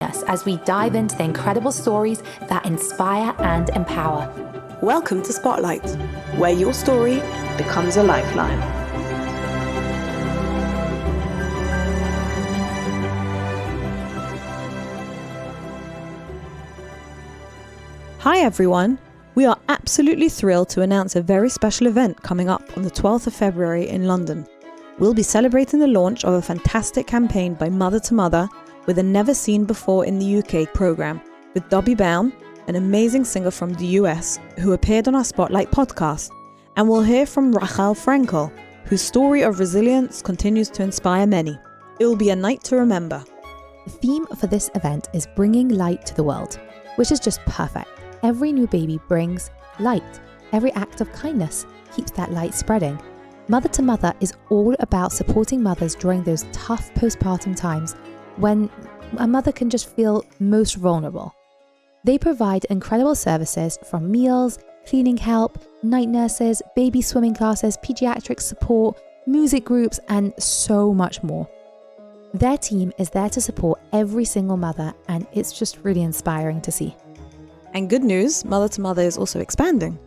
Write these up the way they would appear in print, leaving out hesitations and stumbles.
us as we dive into the incredible stories that inspire and empower. Welcome to Spotlight, where your story becomes a lifeline. Hi everyone! We are absolutely thrilled to announce a very special event coming up on the 12th of February in London. We'll be celebrating the launch of a fantastic campaign by Mother to Mother with a never seen before in the UK programme with Dobby Baum, an amazing singer from the US who appeared on our Spotlight podcast. And we'll hear from Rachel Frankel, whose story of resilience continues to inspire many. It will be a night to remember. The theme for this event is bringing light to the world, which is just perfect. Every new baby brings light. Every act of kindness keeps that light spreading. Mother to Mother is all about supporting mothers during those tough postpartum times when a mother can just feel most vulnerable. They provide incredible services from meals, cleaning help, night nurses, baby swimming classes, pediatric support, music groups, and so much more. Their team is there to support every single mother, and it's just really inspiring to see. And good news, Mother to Mother is also expanding.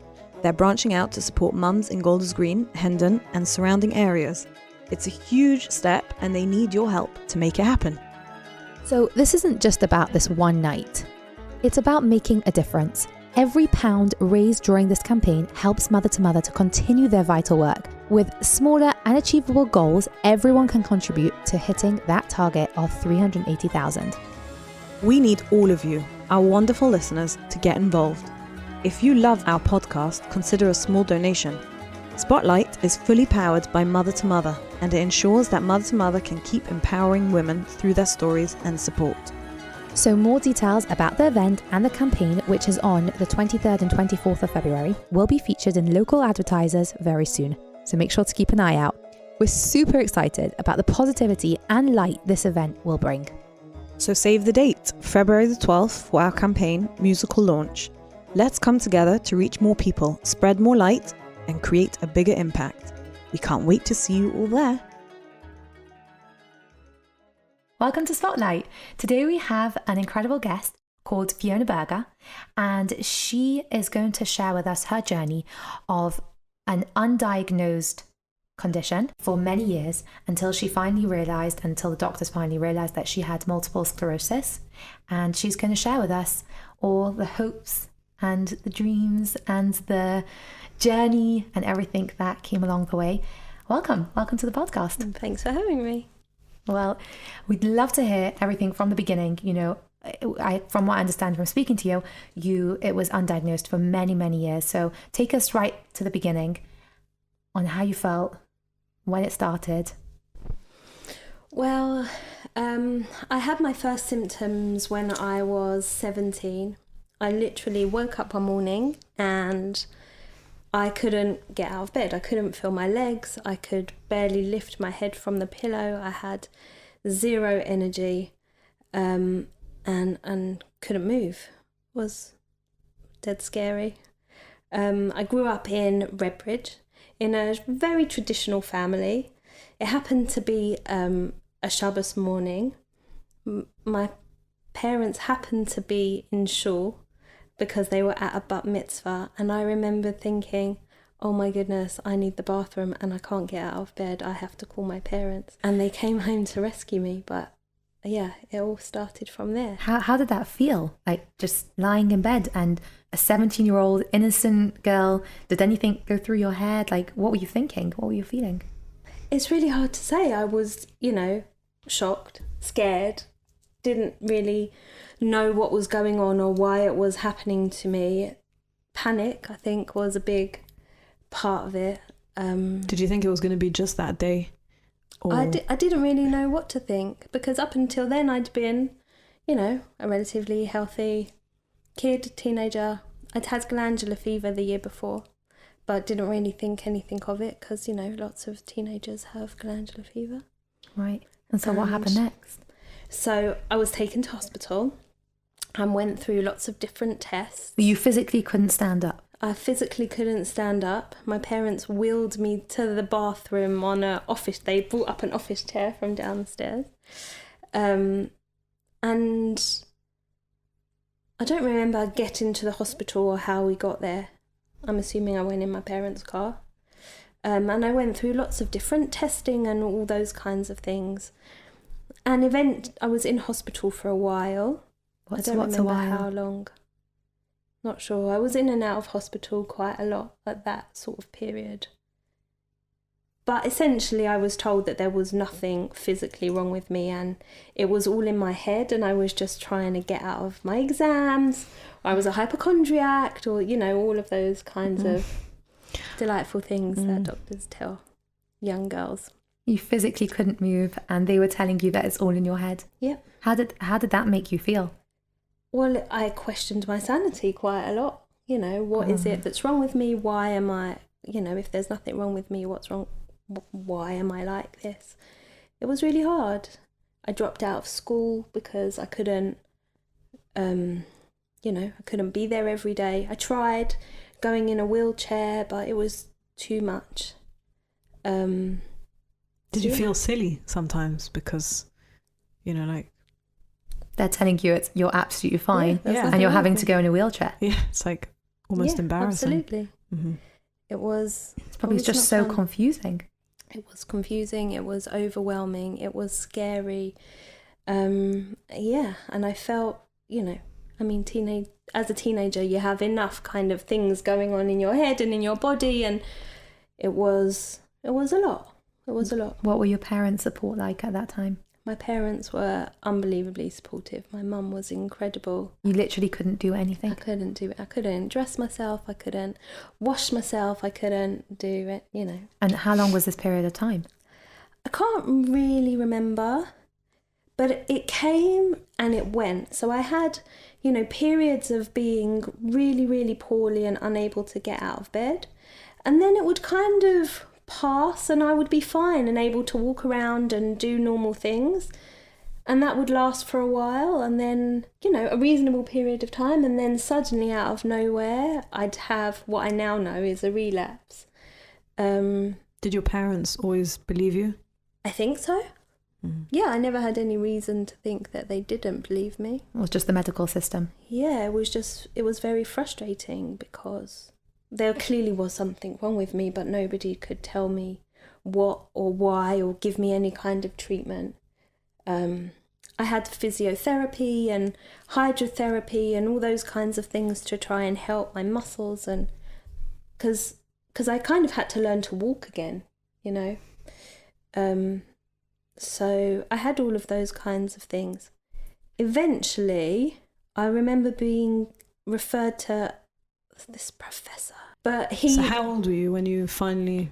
They're branching out to support mums in Golders Green, Hendon and surrounding areas. It's a huge step and they need your help to make it happen. So this isn't just about this one night. It's about making a difference. Every pound raised during this campaign helps Mother to Mother to continue their vital work. With smaller and achievable goals, everyone can contribute to hitting that target of 380,000. We need all of you, our wonderful listeners, to get involved. If you love our podcast, consider a small donation. Spotlight is fully powered by Mother to Mother, and it ensures that Mother to Mother can keep empowering women through their stories and support. So more details about the event and the campaign, which is on the 23rd and 24th of February, will be featured in local advertisers very soon. So make sure to keep an eye out. We're super excited about the positivity and light this event will bring. So save the date, February the 12th, for our campaign musical launch. Let's come together to reach more people, spread more light, and create a bigger impact. We can't wait to see you all there. Welcome to Spotlight. Today we have an incredible guest called Fiona Berger, and she is going to share with us her journey of an undiagnosed condition for many years until the doctors finally realized that she had multiple sclerosis. And she's going to share with us all the hopes and the dreams and the journey and everything that came along the way. Welcome to the podcast. Thanks for having me. Well, we'd love to hear everything from the beginning. You know, from what I understand from speaking to you, it was undiagnosed for many, many years. So take us right to the beginning on how you felt, when it started. Well, I had my first symptoms when I was 17. I literally woke up one morning and I couldn't get out of bed. I couldn't feel my legs. I could barely lift my head from the pillow. I had zero energy and couldn't move. It was dead scary. I grew up in Redbridge in a very traditional family. It happened to be a Shabbos morning. My parents happened to be in shul because they were at a bat mitzvah, and I remember thinking, oh my goodness, I need the bathroom and I can't get out of bed. I have to call my parents. And they came home to rescue me, but yeah, it all started from there. How did that feel? Like just lying in bed and a 17-year-old innocent girl, did anything go through your head? Like, what were you thinking? What were you feeling? It's really hard to say. I was, shocked, scared, didn't really know what was going on or why it was happening to me. Panic, I think, was a big part of it. Did you think it was going to be just that day? Or... I didn't really know what to think, because up until then I'd been, a relatively healthy kid, teenager. I'd had glandular fever the year before, but didn't really think anything of it because, lots of teenagers have glandular fever. Right. And so what happened next? So I was taken to hospital and went through lots of different tests. You physically couldn't stand up? I physically couldn't stand up. My parents wheeled me to the bathroom on they brought up an office chair from downstairs. And I don't remember getting to the hospital or how we got there. I'm assuming I went in my parents' car. And I went through lots of different testing and all those kinds of things. I was in hospital for a while. I don't remember how long. Not sure. I was in and out of hospital quite a lot at that sort of period. But essentially I was told that there was nothing physically wrong with me, and it was all in my head, and I was just trying to get out of my exams. I was a hypochondriac, or, all of those kinds of delightful things that doctors tell young girls. You physically couldn't move, and they were telling you that it's all in your head. Yeah. How did that make you feel? Well, I questioned my sanity quite a lot. What is it that's wrong with me? Why am I, if there's nothing wrong with me, what's wrong? Why am I like this? It was really hard. I dropped out of school because I couldn't, I couldn't be there every day. I tried going in a wheelchair, but it was too much. Did you feel silly sometimes because, they're telling you you're absolutely fine, and you're having to go in a wheelchair? Yeah, it's like almost embarrassing. Absolutely. Mm-hmm. It's probably just so confusing. It was confusing. It was overwhelming. It was scary. And I felt, as a teenager, you have enough kind of things going on in your head and in your body, and it was a lot. It was a lot. What were your parents' support like at that time? My parents were unbelievably supportive. My mum was incredible. You literally couldn't do anything? I couldn't do it. I couldn't dress myself. I couldn't wash myself. I couldn't do it, And how long was this period of time? I can't really remember, but it came and it went. So I had, periods of being really, really poorly and unable to get out of bed. And then it would kind of pass and I would be fine and able to walk around and do normal things, and that would last for a while, and then a reasonable period of time, and then suddenly out of nowhere I'd have what I now know is a relapse. Did your parents always believe you? I think so. Yeah, I never had any reason to think that they didn't believe me. It was just the medical system. Yeah, it was very frustrating because there clearly was something wrong with me, but nobody could tell me what or why or give me any kind of treatment. I had physiotherapy and hydrotherapy and all those kinds of things to try and help my muscles, and because I kind of had to learn to walk again, So I had all of those kinds of things. Eventually, I remember being referred to this professor, but So how old were you when you finally...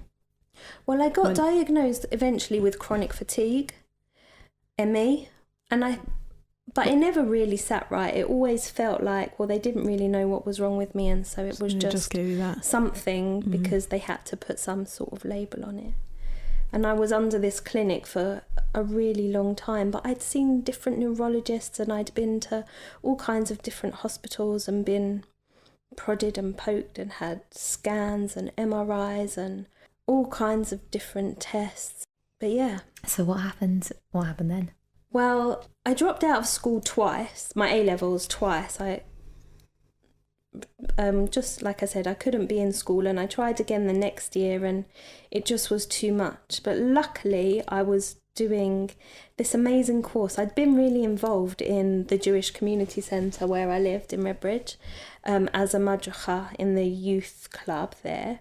Well, I got diagnosed eventually with chronic fatigue, ME, but it never really sat right. It always felt like, they didn't really know what was wrong with me, and so it was just gave you that. something because they had to put some sort of label on it. And I was under this clinic for a really long time, but I'd seen different neurologists and I'd been to all kinds of different hospitals and been prodded and poked and had scans and MRIs and all kinds of different tests. But yeah. So what happened? What happened then? Well, I dropped out of school twice, my A-levels twice. Just like I said, I couldn't be in school, and I tried again the next year and it just was too much. But luckily I was doing this amazing course. I'd been really involved in the Jewish community centre where I lived in Redbridge, as a madricha in the youth club there,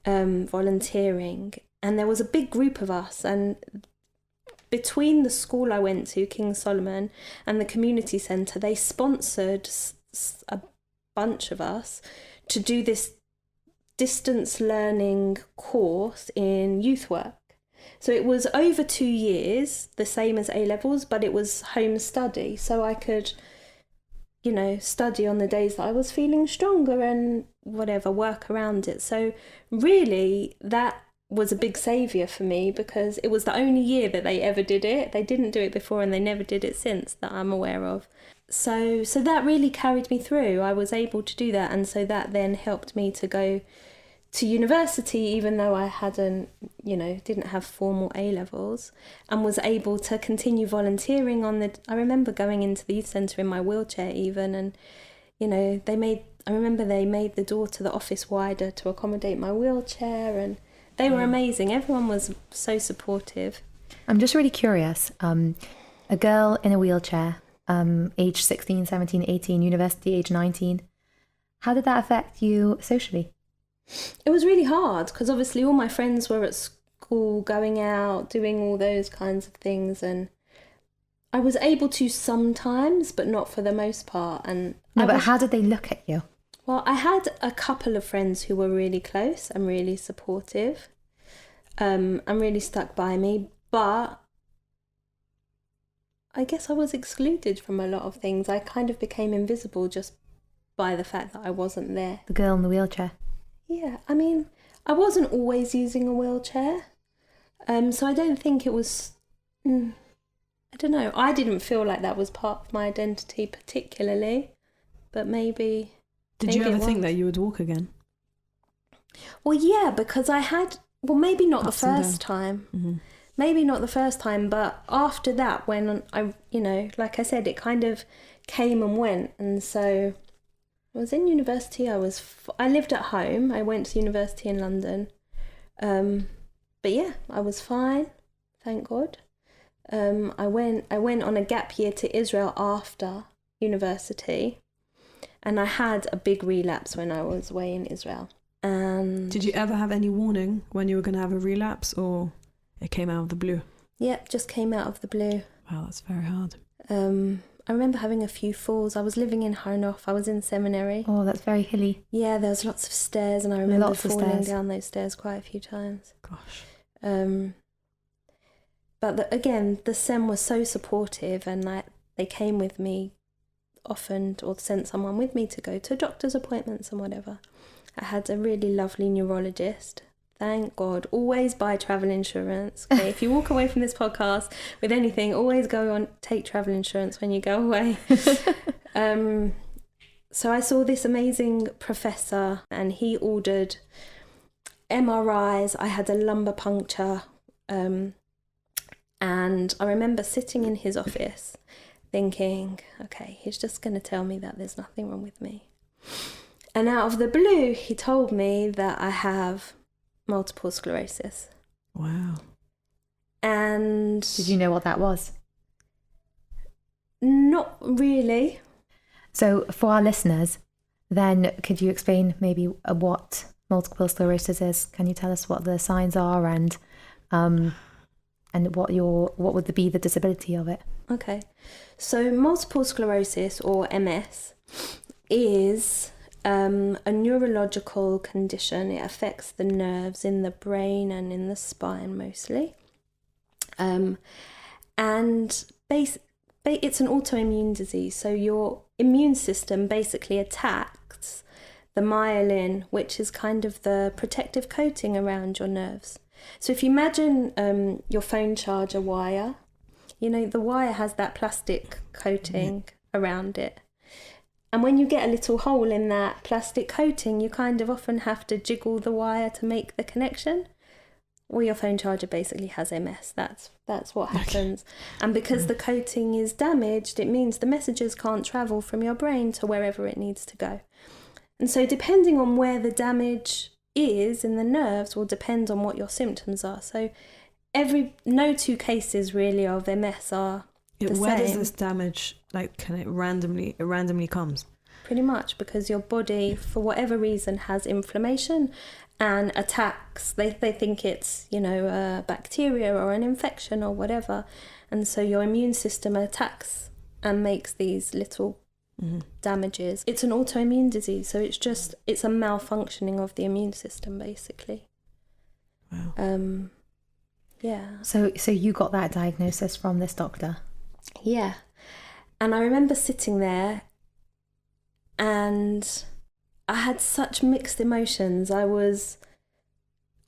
volunteering. And there was a big group of us, and between the school I went to, King Solomon, and the community centre, they sponsored a bunch of us to do this distance learning course in youth work. So it was over 2 years, the same as A-levels, but it was home study. So I could, study on the days that I was feeling stronger and whatever, work around it. So really that was a big saviour for me, because it was the only year that they ever did it. They didn't do it before and they never did it since that I'm aware of. So that really carried me through. I was able to do that, and so that then helped me to go to university, even though I hadn't, didn't have formal A-levels, and was able to continue volunteering I remember going into the youth centre in my wheelchair even, and I remember they made the door to the office wider to accommodate my wheelchair, and they were amazing. Everyone was so supportive. I'm just really curious. A girl in a wheelchair, age 16, 17, 18, university age 19. How did that affect you socially? It was really hard because obviously all my friends were at school, going out, doing all those kinds of things, and I was able to sometimes, but not for the most part. And how did they look at you? Well, I had a couple of friends who were really close and really supportive, and really stuck by me, but I guess I was excluded from a lot of things. I kind of became invisible just by the fact that I wasn't there. The girl in the wheelchair. Yeah, I mean, I wasn't always using a wheelchair, so I don't think it was... I don't know. I didn't feel like that was part of my identity particularly, but maybe... Did you ever think that you would walk again? Well, yeah, because I had... Well, maybe not Ups the and first time. Mm-hmm. Maybe not the first time, but after that, when I, like I said, it kind of came and went. And so I was in university. I lived at home. I went to university in London. But yeah, I was fine. Thank God. I went on a gap year to Israel after university, and I had a big relapse when I was away in Israel. And did you ever have any warning when you were going to have a relapse, or it came out of the blue? Yep, just came out of the blue. Wow, that's very hard. I remember having a few falls. I was living in Hanof. I was in seminary. Oh, that's very hilly. Yeah, there was lots of stairs, and I remember falling down those stairs quite a few times. Gosh. But again, the SEM was so supportive, and they came with me often, or sent someone with me to go to doctor's appointments and whatever. I had a really lovely neurologist. Thank God. Always buy travel insurance. Okay, if you walk away from this podcast with anything, always take travel insurance when you go away. So I saw this amazing professor, and he ordered MRIs. I had a lumbar puncture. And I remember sitting in his office thinking, okay, he's just going to tell me that there's nothing wrong with me. And out of the blue, he told me that I have multiple sclerosis. Wow. And... Did you know what that was? Not really. So for our listeners, then could you explain maybe what multiple sclerosis is? Can you tell us what the signs are and what would be the disability of it? Okay, so multiple sclerosis, or MS, is a neurological condition. It affects the nerves in the brain and in the spine mostly. And it's an autoimmune disease, so your immune system basically attacks the myelin, which is kind of the protective coating around your nerves. So if you imagine your phone charger wire, the wire has that plastic coating around it. And when you get a little hole in that plastic coating, you kind of often have to jiggle the wire to make the connection. Well, your phone charger basically has MS. That's what happens. And because the coating is damaged, it means the messages can't travel from your brain to wherever it needs to go. And so depending on where the damage is in the nerves will depend on what your symptoms are. So no two cases really of MS are the same. Where does this damage, can it randomly comes? Pretty much, because your body, for whatever reason, has inflammation and attacks. They think it's, a bacteria or an infection or whatever. And so your immune system attacks and makes these little damages. It's an autoimmune disease, so it's a malfunctioning of the immune system, basically. Wow. Yeah. So you got that diagnosis from this doctor? Yeah. And I remember sitting there, and I had such mixed emotions. On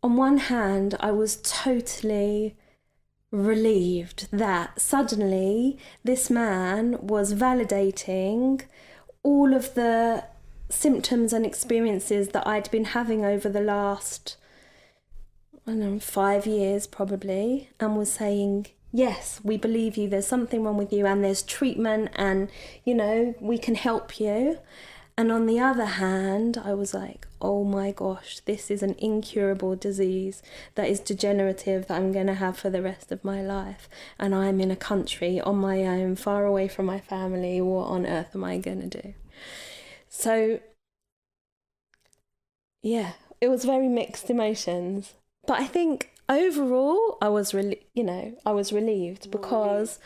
one hand, I was totally relieved that suddenly this man was validating all of the symptoms and experiences that I'd been having over the last, 5 years probably, and was saying, yes, we believe you, there's something wrong with you, and there's treatment, and we can help you. And on the other hand, I was like, oh my gosh, this is an incurable disease that is degenerative that I'm going to have for the rest of my life. And I'm in a country on my own, far away from my family. What on earth am I going to do? So, yeah, it was very mixed emotions. But I think overall, I was relieved because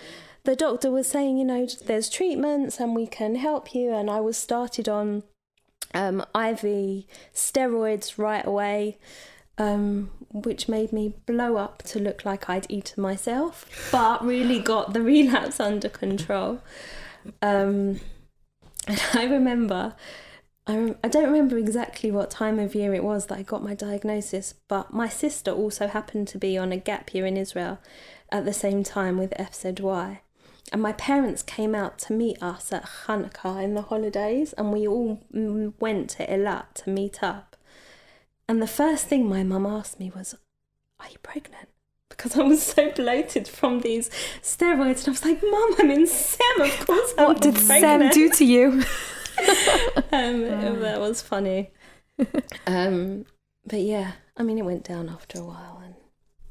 the doctor was saying, there's treatments and we can help you. And I was started on IV steroids right away, which made me blow up to look like I'd eaten myself, but really got the relapse under control. And I remember, I don't remember exactly what time of year it was that I got my diagnosis, but my sister also happened to be on a gap year in Israel at the same time with FZY. And my parents came out to meet us at Hanukkah in the holidays, and we all went to Eilat to meet up. And the first thing my mum asked me was, are you pregnant? Because I was so bloated from these steroids. And I was like, Mum, I'm in SEM, of course I'm What did pregnant. SEM do to you? That was funny. But yeah, I mean, it went down after a while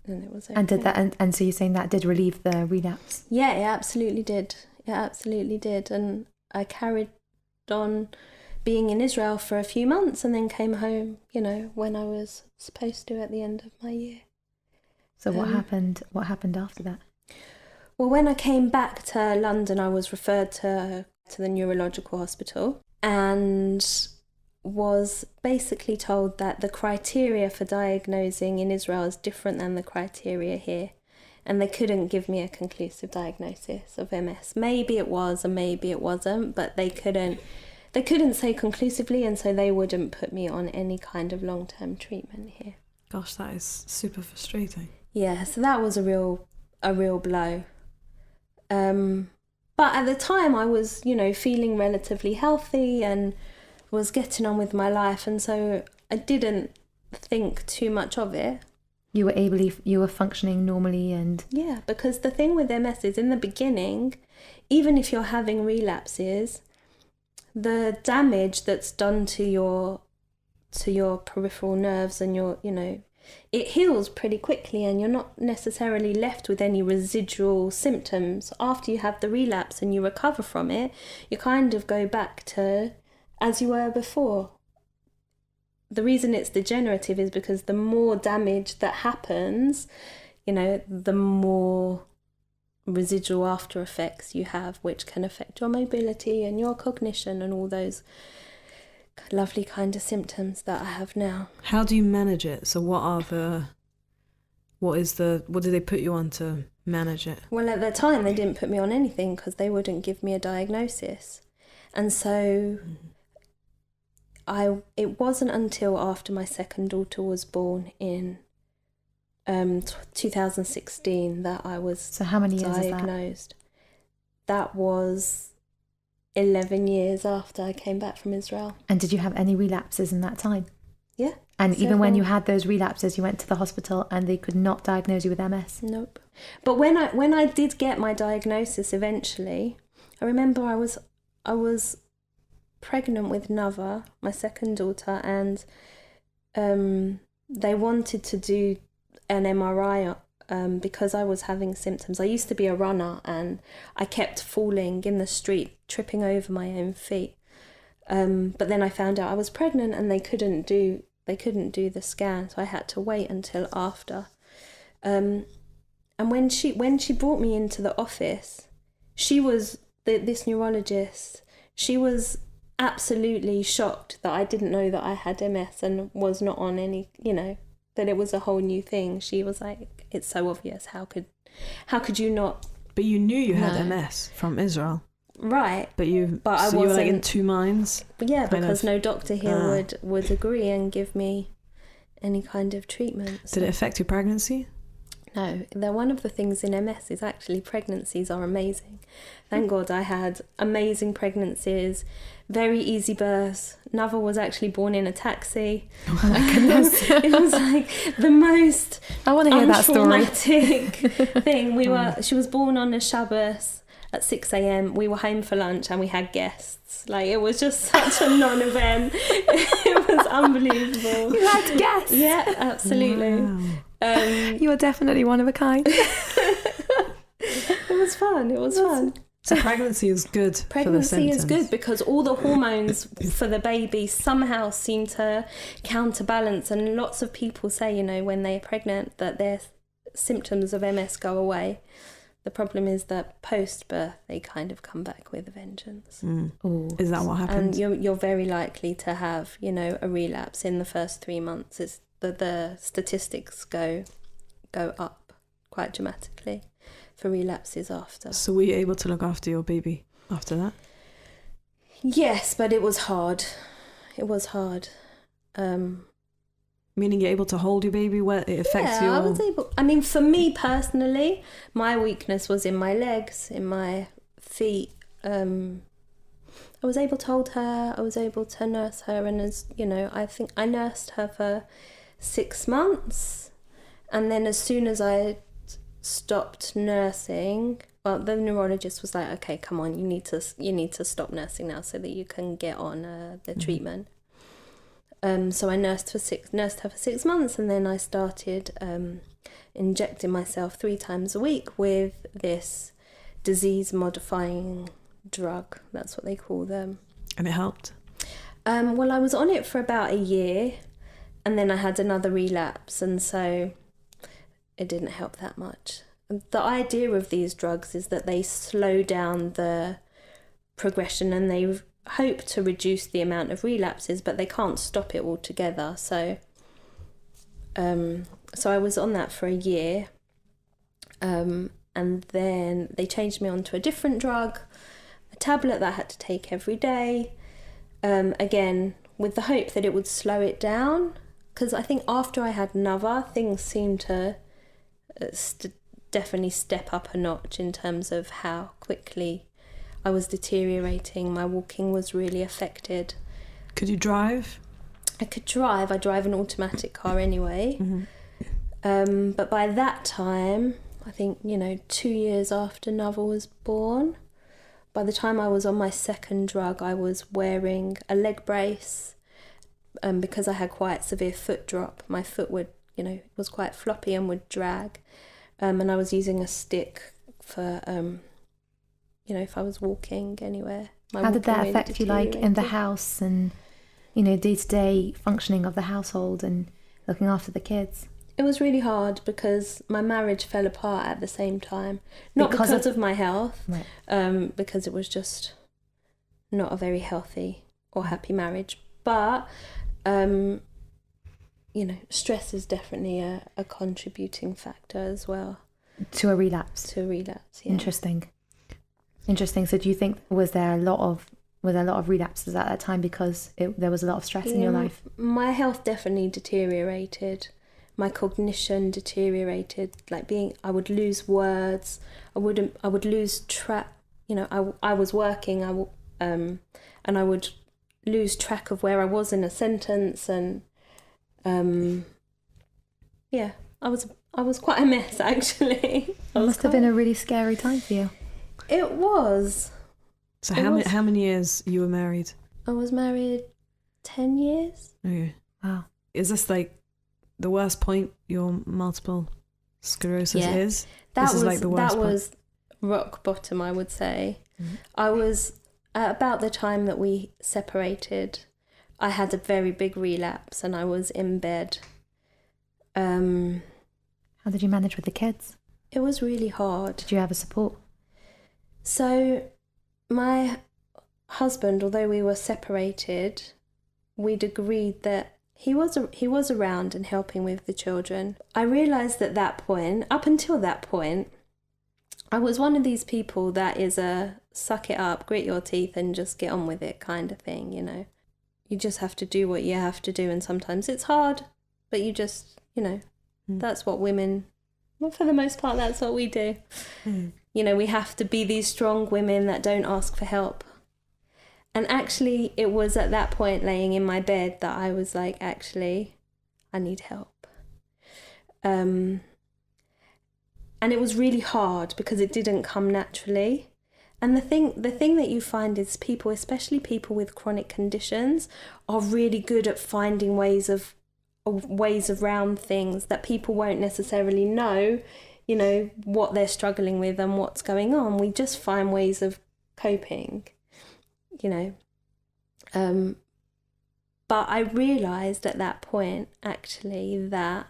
and it was okay. And did that, and so you're saying that did relieve the relapse? Yeah, it absolutely did. It absolutely did. And I carried on being in Israel for a few months and then came home, when I was supposed to at the end of my year. So what happened after that? Well, when I came back to London, I was referred to the neurological hospital and was basically told that the criteria for diagnosing in Israel is different than the criteria here. And they couldn't give me a conclusive diagnosis of MS. Maybe it was and maybe it wasn't, but they couldn't say conclusively, and so they wouldn't put me on any kind of long-term treatment here. Gosh, that is super frustrating. Yeah, so that was a real blow. But at the time I was, feeling relatively healthy and was getting on with my life, and so I didn't think too much of it. You were functioning normally, and yeah, because the thing with MS is in the beginning, even if you're having relapses, the damage that's done to your peripheral nerves and your, it heals pretty quickly, and you're not necessarily left with any residual symptoms. After you have the relapse and you recover from it, you kind of go back to as you were before. The reason it's degenerative is because the more damage that happens, the more residual after effects you have, which can affect your mobility and your cognition and all those lovely kind of symptoms that I have now. How do you manage it? So what did they put you on to manage it? Well, at the time they didn't put me on anything because they wouldn't give me a diagnosis. And so it wasn't until after my second daughter was born in 2016 that I was so how many years diagnosed. That was 11 years after I came back from Israel. And did you have any relapses in that time? Yeah. And even when you had those relapses, you went to the hospital and they could not diagnose you with MS? Nope. But when I did get my diagnosis eventually, I remember I was pregnant with Nava, my second daughter, and they wanted to do an MRI because I was having symptoms. I used to be a runner and I kept falling in the street, tripping over my own feet. But then I found out I was pregnant and they couldn't do the scan, so I had to wait until after. And when she brought me into the office, she was this neurologist. She was absolutely shocked that I didn't know that I had MS and was not on any, that it was a whole new thing. She was like, it's so obvious. How could you not? But you knew you had MS from Israel. Right. But you were like in two minds? Yeah, because no doctor here would agree and give me any kind of treatment. Did it affect your pregnancy? No. One of the things in MS is actually pregnancies are amazing. Thank God I had amazing pregnancies, very easy births. Nava was actually born in a taxi. Oh my goodness. It was like the most I want to hear that story. Untraumatic thing. She was born on a Shabbos. at 6 a.m. We were home for lunch and we had guests. Like, it was just such a non-event. It was unbelievable. You had guests. Yeah, absolutely. Wow. You are definitely one of a kind. It was fun. It was fun. So pregnancy is good for the Pregnancy is symptoms. good because all the hormones for the baby somehow seem to counterbalance, and lots of people say, you know, when they're pregnant that their symptoms of MS go away. The problem is that post-birth they kind of come back with a vengeance. Is that what happens? And you're very likely to have, you know, a relapse in the first 3 months. It's the statistics go up quite dramatically for relapses after. So were you able to look after your baby after that? Yes, but it was hard. It was hard. Meaning you're able to hold your baby where it affects your... I was able. I mean, for me personally, my weakness was in my legs, in my feet. I was able to hold her. I was able to nurse her, and as you know, I think I nursed her for 6 months, and then as soon as I stopped nursing, well, the neurologist was like, "Okay, come on, you need to stop nursing now so that you can get on the treatment." So I nursed her for 6 months, and then I started injecting myself 3 times a week with this disease-modifying drug. That's what they call them. And it helped? Well, I was on it for about a year, and then I had another relapse, and so it didn't help that much. The idea of these drugs is that they slow down the progression, and they hope to reduce the amount of relapses, but they can't stop it altogether. So I was on that for a year, and then they changed me onto a different drug, a tablet that I had to take every day, again with the hope that it would slow it down, because I think after I had another, things seemed to definitely step up a notch in terms of how quickly I was deteriorating. My walking was really affected. Could you drive? I could drive. I drive an automatic car anyway. But by that time, I think, 2 years after Nova was born, by the time I was on my second drug, I was wearing a leg brace because I had quite severe foot drop. My foot would, was quite floppy and would drag. And I was using a stick for... if I was walking anywhere. How did that affect you, like, in the house and, day-to-day functioning of the household and looking after the kids? It was really hard because my marriage fell apart at the same time. Not because of my health, right. Because it was just not a very healthy or happy marriage. But, stress is definitely a contributing factor as well. To a relapse? To a relapse, yeah. Interesting. So do you think was there a lot of relapses at that time because there was a lot of stress in your life? My health definitely deteriorated. My cognition deteriorated. I would lose words. I would lose track. I was working. And I would lose track of where I was in a sentence, and I was quite a mess actually. It must have been a really scary time for you. It was. So how many years you were married? I was married 10 years. Okay. Wow. Is this like the worst point your multiple sclerosis is? That was rock bottom, I would say. Mm-hmm. I was at about the time that we separated. I had a very big relapse and I was in bed. How did you manage with the kids? It was really hard. Did you have a support? So my husband, although we were separated, we'd agreed that he was around and helping with the children. I realised at that point, up until that point, I was one of these people that is a suck it up, grit your teeth and just get on with it kind of thing, You just have to do what you have to do, and sometimes it's hard, but you just, that's what women, well, for the most part, that's what we do. We have to be these strong women that don't ask for help. And actually, it was at that point, laying in my bed, that I was like, actually, I need help. And it was really hard because it didn't come naturally. And the thing that you find is people, especially people with chronic conditions, are really good at finding ways around things that people won't necessarily know, what they're struggling with and what's going on. We just find ways of coping, But I realised at that point, actually, that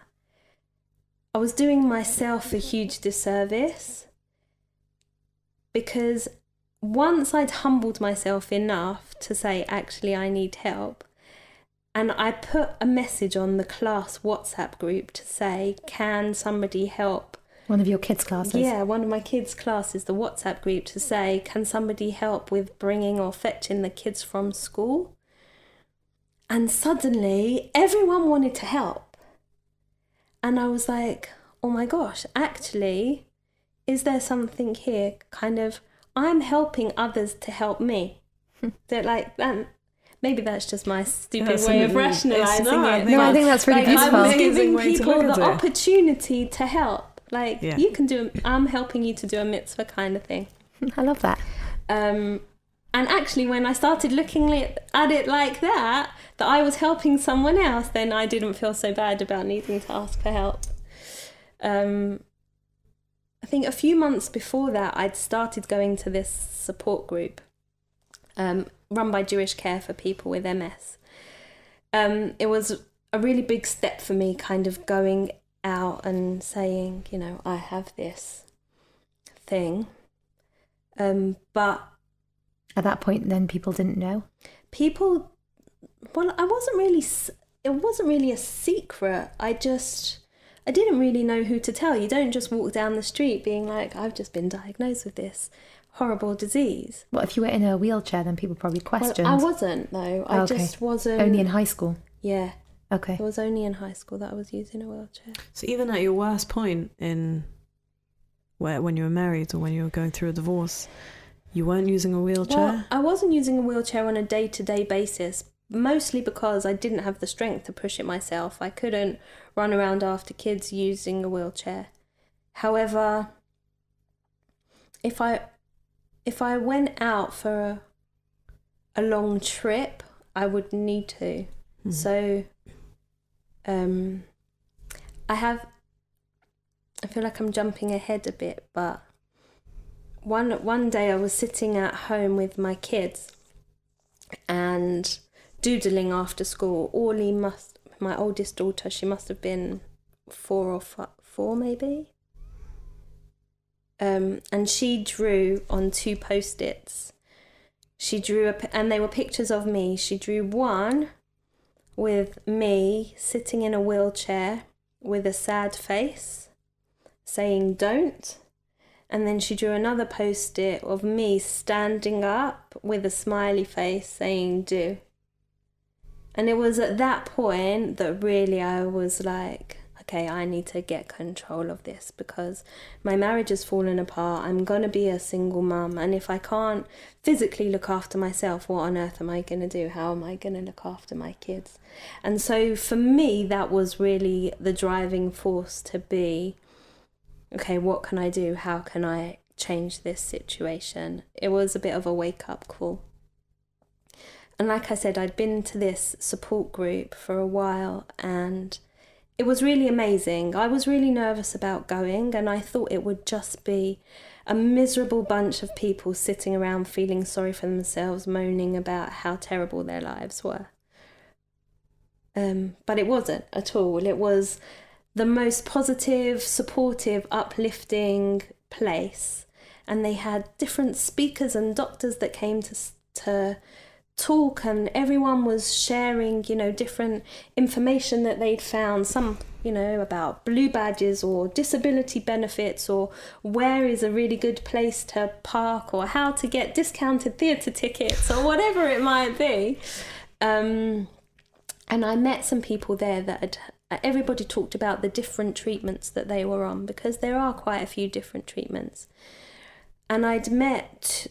I was doing myself a huge disservice, because once I'd humbled myself enough to say, actually, I need help, and I put a message on the class WhatsApp group to say, can somebody help? One of your kids' classes? Yeah, one of my kids' classes, the WhatsApp group, to say, can somebody help with bringing or fetching the kids from school? And suddenly, everyone wanted to help. And I was like, oh my gosh, actually, is there something here? Kind of, I'm helping others to help me. Maybe that's just my stupid way of rationalising it. I think that's really beautiful. I was giving people the opportunity to help. You can do, I'm helping you to do a mitzvah kind of thing. I love that. And actually, when I started looking at it like that I was helping someone else, then I didn't feel so bad about needing to ask for help. I think a few months before that, I'd started going to this support group run by Jewish Care for people with MS. It was a really big step for me, kind of going out and saying, I have this thing. But at that point, then people didn't know? It wasn't really a secret. I didn't really know who to tell. You don't just walk down the street being like, I've just been diagnosed with this horrible disease. Well, if you were in a wheelchair, then people probably questioned. Well, I wasn't, though. I just wasn't. Only in high school? Yeah. Okay. It was only in high school that I was using a wheelchair. So even at your worst point when you were married or when you were going through a divorce, you weren't using a wheelchair? Well, I wasn't using a wheelchair on a day-to-day basis, mostly because I didn't have the strength to push it myself. I couldn't run around after kids using a wheelchair. However, if I went out for a long trip, I would need to. Mm-hmm. So I feel like I'm jumping ahead a bit, but one day I was sitting at home with my kids and doodling after school. My oldest daughter, she must have been 4 maybe. And she drew on 2 Post-its. She drew and they were pictures of me. She drew one with me sitting in a wheelchair with a sad face, saying don't. And then she drew another Post-it of me standing up with a smiley face saying do. And it was at that point that really I was like, okay, I need to get control of this because my marriage has fallen apart. I'm going to be a single mum. And if I can't physically look after myself, what on earth am I going to do? How am I going to look after my kids? And so for me, that was really the driving force to be, okay, what can I do? How can I change this situation? It was a bit of a wake-up call. And like I said, I'd been to this support group for a while and it was really amazing. I was really nervous about going and I thought it would just be a miserable bunch of people sitting around feeling sorry for themselves, moaning about how terrible their lives were. But it wasn't at all. It was the most positive, supportive, uplifting place. And they had different speakers and doctors that came to talk, and everyone was sharing, different information that they'd found, some, about blue badges or disability benefits or where is a really good place to park or how to get discounted theatre tickets or whatever it might be. And I met some people there that everybody talked about the different treatments that they were on, because there are quite a few different treatments. And I'd met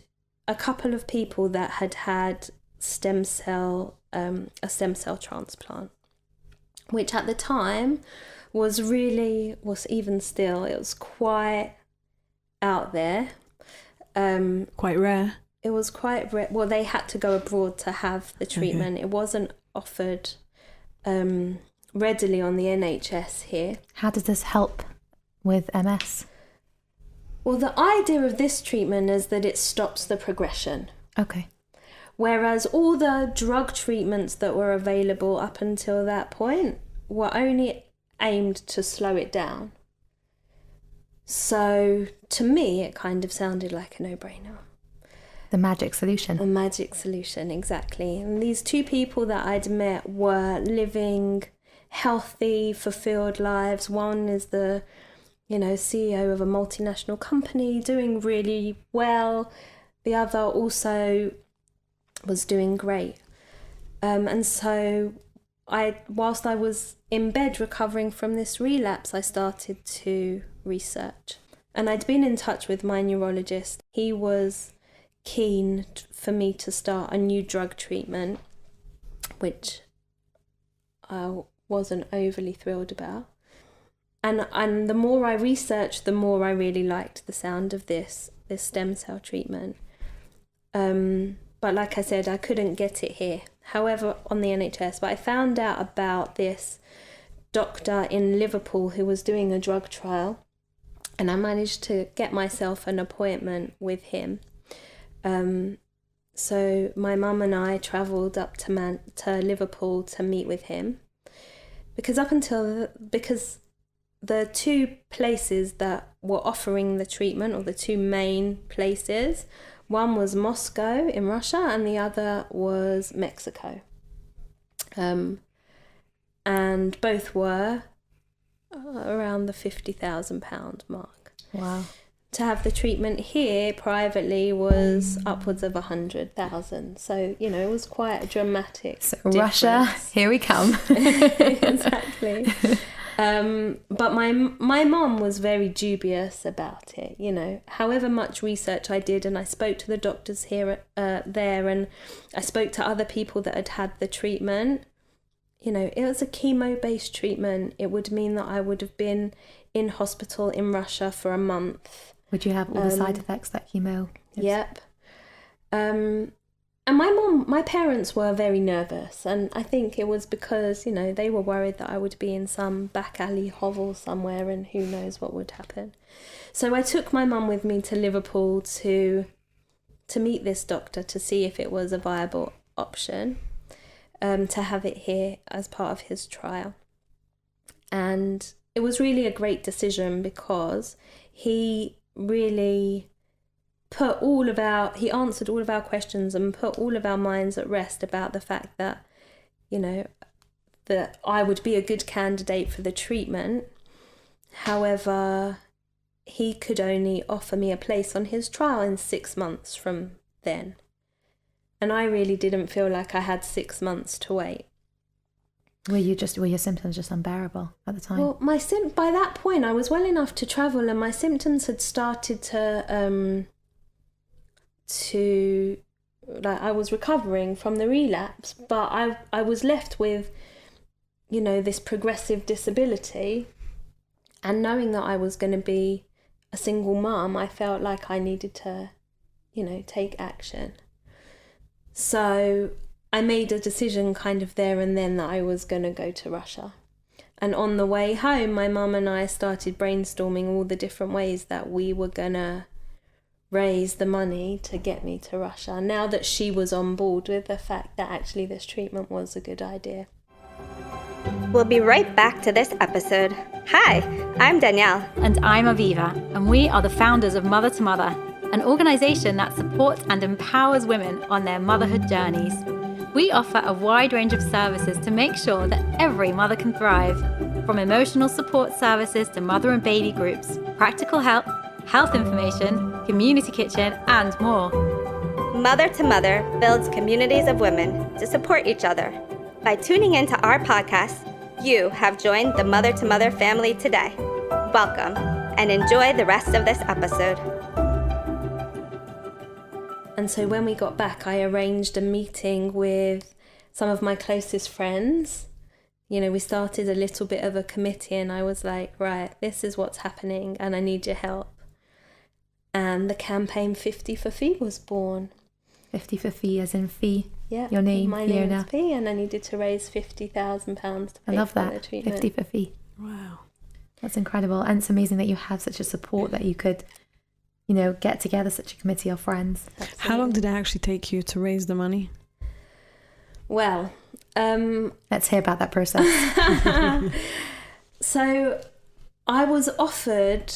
a couple of people that had had a stem cell transplant, which at the time was even still, it was quite out there. Quite rare. It was quite rare. Well, they had to go abroad to have the treatment. Okay. It wasn't offered readily on the NHS here. How does this help with MS? Well, the idea of this treatment is that it stops the progression. Okay. Whereas all the drug treatments that were available up until that point were only aimed to slow it down. So to me, it kind of sounded like a no-brainer. The magic solution. A magic solution, exactly. And these two people that I'd met were living healthy, fulfilled lives. One is the, CEO of a multinational company, doing really well. The other also was doing great. And so whilst I was in bed recovering from this relapse, I started to research. And I'd been in touch with my neurologist. He was keen for me to start a new drug treatment, which I wasn't overly thrilled about. And the more I researched, the more I really liked the sound of this stem cell treatment. But like I said, I couldn't get it here. However, on the NHS, but I found out about this doctor in Liverpool who was doing a drug trial, and I managed to get myself an appointment with him. So my mum and I travelled up to Liverpool to meet with him, because the two places that were offering the treatment, or the two main places, one was Moscow in Russia and the other was Mexico. And both were around the £50,000 mark. Wow. To have the treatment here privately was upwards of 100,000. So, it was quite a dramatic difference. Russia, here we come. Exactly. But my mom was very dubious about it, However much research I did, and I spoke to the doctors here, there, and I spoke to other people that had had the treatment. It was a chemo-based treatment. It would mean that I would have been in hospital in Russia for a month. Would you have all the side effects that chemo gives? Yep. And my parents were very nervous, and I think it was because, they were worried that I would be in some back alley hovel somewhere and who knows what would happen. So I took my mum with me to Liverpool to meet this doctor to see if it was a viable option, to have it here as part of his trial. And it was really a great decision because he really he answered all of our questions and put all of our minds at rest about the fact that, that I would be a good candidate for the treatment. However, he could only offer me a place on his trial in 6 months from then. And I really didn't feel like I had 6 months to wait. Were your symptoms just unbearable at the time? Well, by that point, I was well enough to travel, and my symptoms had started to I was recovering from the relapse, but I was left with, this progressive disability, and knowing that I was going to be a single mum, I felt like I needed to, take action. So I made a decision kind of there and then that I was going to go to Russia. And on the way home, my mum and I started brainstorming all the different ways that we were going to raise the money to get me to Russia, now that she was on board with the fact that actually this treatment was a good idea. We'll be right back to this episode. Hi, I'm Danielle. And I'm Aviva, and we are the founders of Mother to Mother, an organisation that supports and empowers women on their motherhood journeys. We offer a wide range of services to make sure that every mother can thrive, from emotional support services to mother and baby groups, practical help, health information, community kitchen, and more. Mother to Mother builds communities of women to support each other. By tuning into our podcast, you have joined the Mother to Mother family today. Welcome, and enjoy the rest of this episode. And so when we got back, I arranged a meeting with some of my closest friends. We started a little bit of a committee, and I was like, right, this is what's happening and I need your help. and the campaign 50 for Fee was born. 50 for Fee, as in Fee. Yeah, Your name, my Fiona. name is Fee, and I needed to raise £50,000 to I pay love for the that. treatment. 50 for Fee. Wow. That's incredible. And it's amazing that you have such a support that you could, get together such a committee of friends. Absolutely. How long did it actually take you to raise the money? Well, Let's hear about that process. so I was offered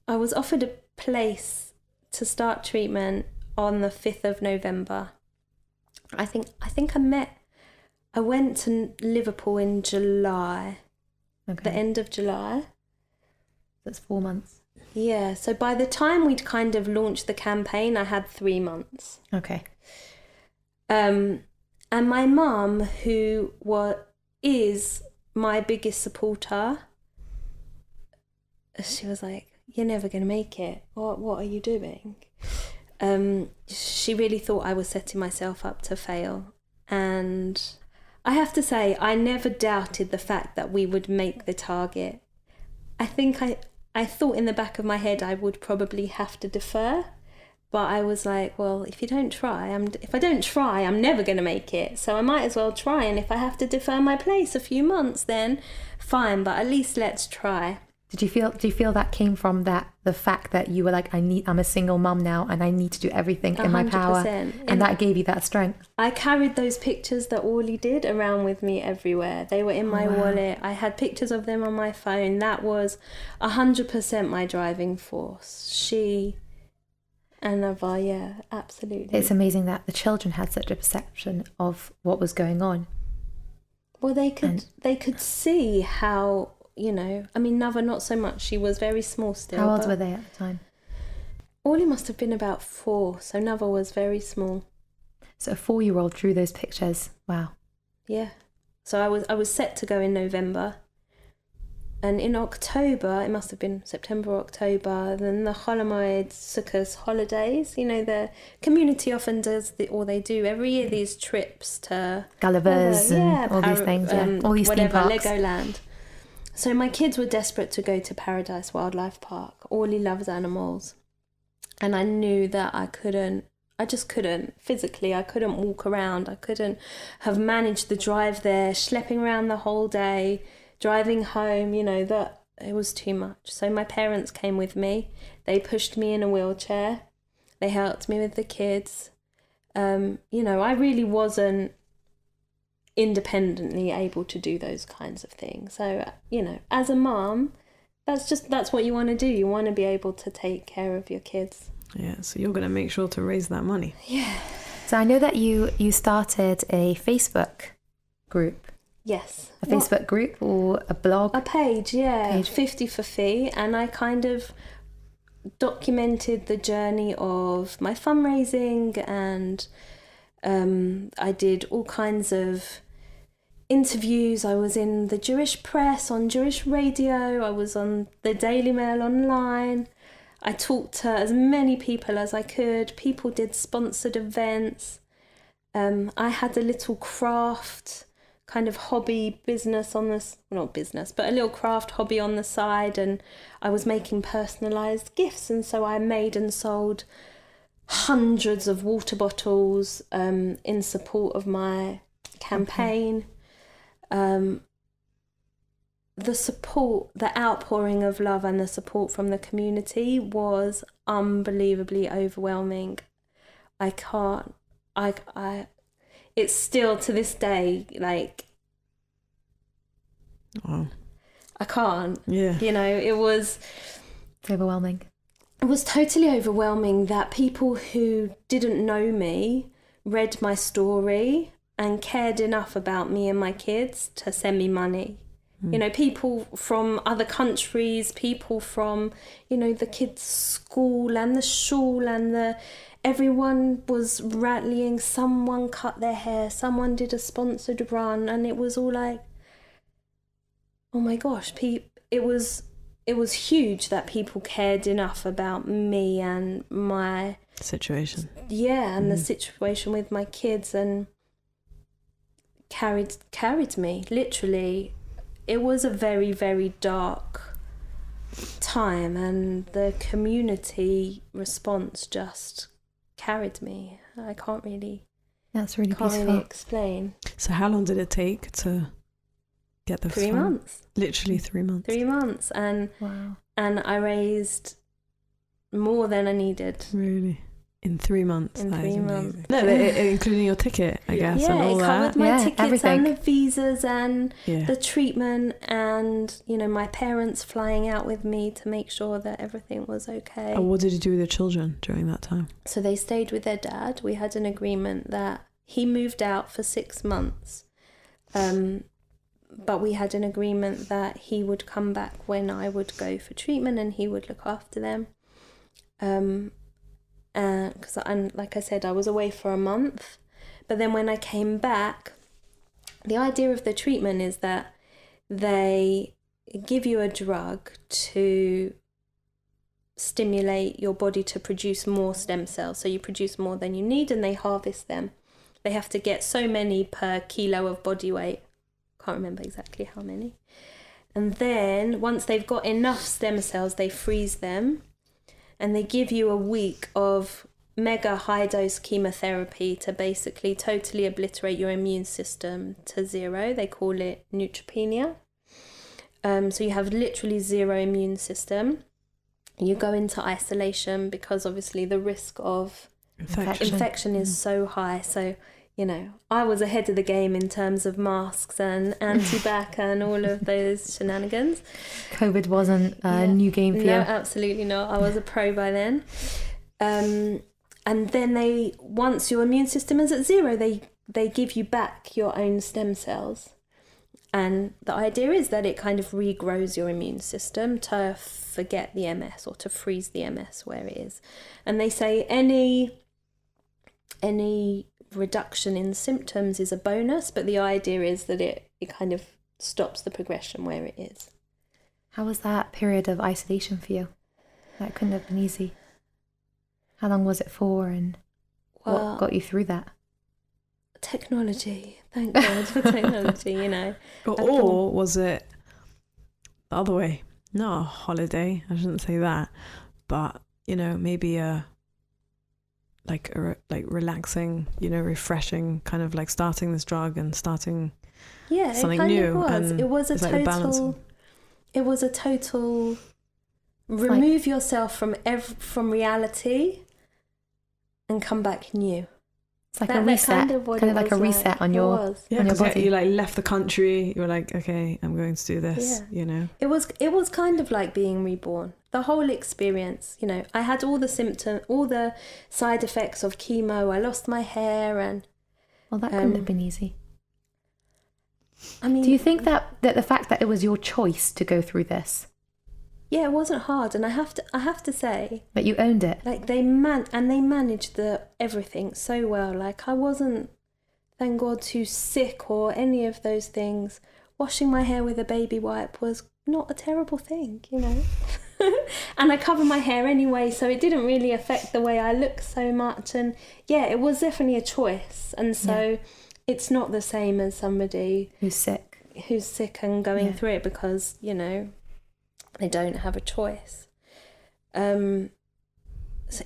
a place to start treatment on the 5th of November. I think I went to Liverpool in July, Okay. the end of July. That's 4 months. Yeah, so by the time we'd kind of launched the campaign, I had 3 months. Okay. And my mum, who is my biggest supporter, she was like, "You're never going to make it. What are you doing?" She really thought I was setting myself up to fail. And I have to say, I never doubted the fact that we would make the target. I think I thought in the back of my head I would probably have to defer. But I was like, well, if I don't try, I'm never going to make it. So I might as well try. And if I have to defer my place a few months, then fine. But at least let's try. Do you feel that came from the fact that you were like, I'm a single mum now and I need to do everything in my power, 100%. and that gave you that strength? I carried those pictures that Orly did around with me everywhere. They were in my wallet. I had pictures of them on my phone. That was 100% my driving force. She and Nava, yeah, absolutely. It's amazing that the children had such a perception of what was going on. Well, they could see how, Nava not so much. She was very small still. How old were they at the time? Orly must have been about 4, so Nava was very small. So a 4-year-old drew those pictures. Wow. Yeah. So I was set to go in November. And in October, it must have been September or October, then the Holomoid Sukkot holidays, the community often does, they do every year these trips to Gullivers and all these things, all these theme parks. Legoland. So my kids were desperate to go to Paradise Wildlife Park. Orly loves animals. And I knew that I just couldn't, physically, I couldn't walk around. I couldn't have managed the drive there, schlepping around the whole day, driving home, that it was too much. So my parents came with me. They pushed me in a wheelchair. They helped me with the kids. I really wasn't independently able to do those kinds of things. So, as a mum, that's what you want to do. You want to be able to take care of your kids. Yeah, so you're going to make sure to raise that money. Yeah. So I know that you started a Facebook group. Yes. A Facebook group or a blog? A page, yeah. Page. 50 for Fee. And I kind of documented the journey of my fundraising, and I did all kinds of interviews. I was in the Jewish press, on Jewish radio. I was on the Daily Mail online. I talked to as many people as I could. People did sponsored events. I had a little craft kind of hobby business on this, not business, but a little craft hobby on the side, and I was making personalised gifts, and so I made and sold hundreds of water bottles in support of my campaign. The support, the outpouring of love and the support from the community was unbelievably overwhelming. It's still to this day, like, Wow. I can't. Yeah. It was Overwhelming. It was totally overwhelming that people who didn't know me read my story and cared enough about me and my kids to send me money. People from other countries, people from, the kids' school and the shul and everyone was rallying. Someone cut their hair, someone did a sponsored run, and it was all like, oh my gosh, it was huge that people cared enough about me and my situation. Yeah, and the situation with my kids, and carried me, literally. It was a very, very dark time, and the community response just carried me. I can't really explain. So how long did it take to get the 3 months? Literally 3 months. 3 months, and Wow. and I raised more than I needed. Really? In 3 months? In that 3 is months. amazing. No, including your ticket, I guess, Yeah, and all it covered that. my tickets everything. and the visas and Yeah. the treatment, and my parents flying out with me to make sure that everything was okay. And what did you do with your children during that time? So they stayed with their dad. We had an agreement that he moved out for 6 months, but we had an agreement that he would come back when I would go for treatment and he would look after them. Because like I said, I was away for a month, but then when I came back, the idea of the treatment is that they give you a drug to stimulate your body to produce more stem cells, so you produce more than you need, and they harvest them. They have to get so many per kilo of body weight. Can't remember exactly how many. And then once they've got enough stem cells, they freeze them, and they give you a week of mega high dose chemotherapy to basically totally obliterate your immune system to zero. They call it neutropenia. So you have literally zero immune system. You go into isolation because obviously the risk of infection is so high. So, I was ahead of the game in terms of masks and anti-bac and all of those shenanigans. COVID wasn't a new game for you? No, absolutely not. I was a pro by then. And then once your immune system is at zero, they give you back your own stem cells. And the idea is that it kind of regrows your immune system to forget the MS or to freeze the MS where it is. And they say any reduction in symptoms is a bonus, but the idea is that it kind of stops the progression where it is. How was that period of isolation for you? That couldn't have been easy. How long was it for, and what got you through that? Technology. Thank God for technology, Or was it the other way? Not a holiday, I shouldn't say that, but, maybe like relaxing, refreshing, kind of like starting this drug and starting something new. It was a total remove yourself from reality and come back new. It's like a reset, kind of like a reset on your body. You left the country. You were like, okay, I'm going to do this. It was kind of like being reborn. The whole experience. I had all the symptoms, all the side effects of chemo. I lost my hair, and well, that couldn't have been easy. I mean, do you think that the fact that it was your choice to go through this? Yeah, it wasn't hard, and I have to say, but you owned it. Like they managed everything so well. Like I wasn't, thank God, too sick or any of those things. Washing my hair with a baby wipe was not a terrible thing, and I cover my hair anyway, so it didn't really affect the way I look so much. And yeah, it was definitely a choice, and so it's not the same as somebody who's sick and going through it because they don't have a choice. So